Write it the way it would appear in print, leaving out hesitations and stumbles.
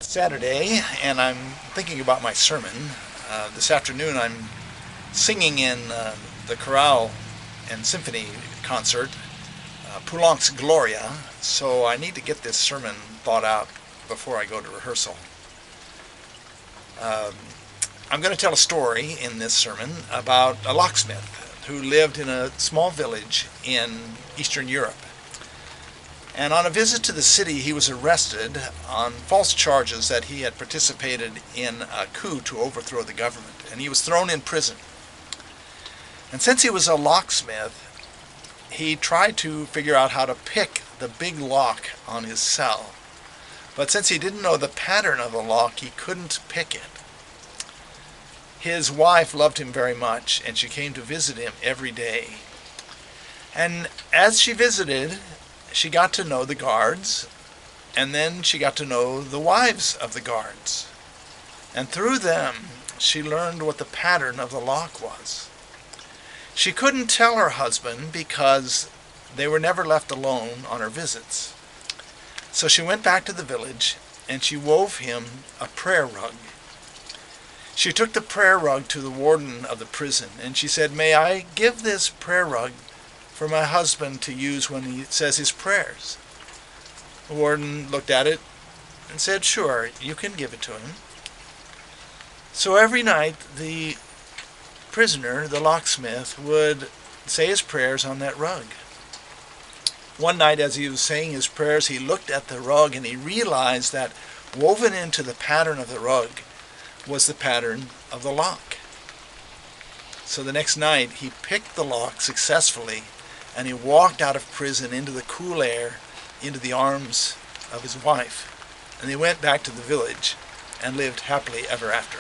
Saturday, and I'm thinking about my sermon. This afternoon I'm singing in the chorale and symphony concert, Poulenc's Gloria, so I need to get this sermon thought out before I go to rehearsal. I'm going to tell a story in this sermon about a locksmith who lived in a small village in Eastern Europe. And on a visit to the city, he was arrested on false charges that he had participated in a coup to overthrow the government, and he was thrown in prison. And since he was a locksmith, he tried to figure out how to pick the big lock on his cell. But since he didn't know the pattern of the lock, he couldn't pick it. His wife loved him very much, and she came to visit him every day. And as she visited, she got to know the guards, and then she got to know the wives of the guards. And through them, she learned what the pattern of the lock was. She couldn't tell her husband because they were never left alone on her visits. So she went back to the village, and she wove him a prayer rug. She took the prayer rug to the warden of the prison, and she said, "May I give this prayer rug for my husband to use when he says his prayers?" The warden looked at it and said, "Sure, you can give it to him." So every night the prisoner, the locksmith, would say his prayers on that rug. One night as he was saying his prayers, he looked at the rug and he realized that woven into the pattern of the rug was the pattern of the lock. So the next night he picked the lock successfully, and he walked out of prison into the cool air, into the arms of his wife. And they went back to the village and lived happily ever after.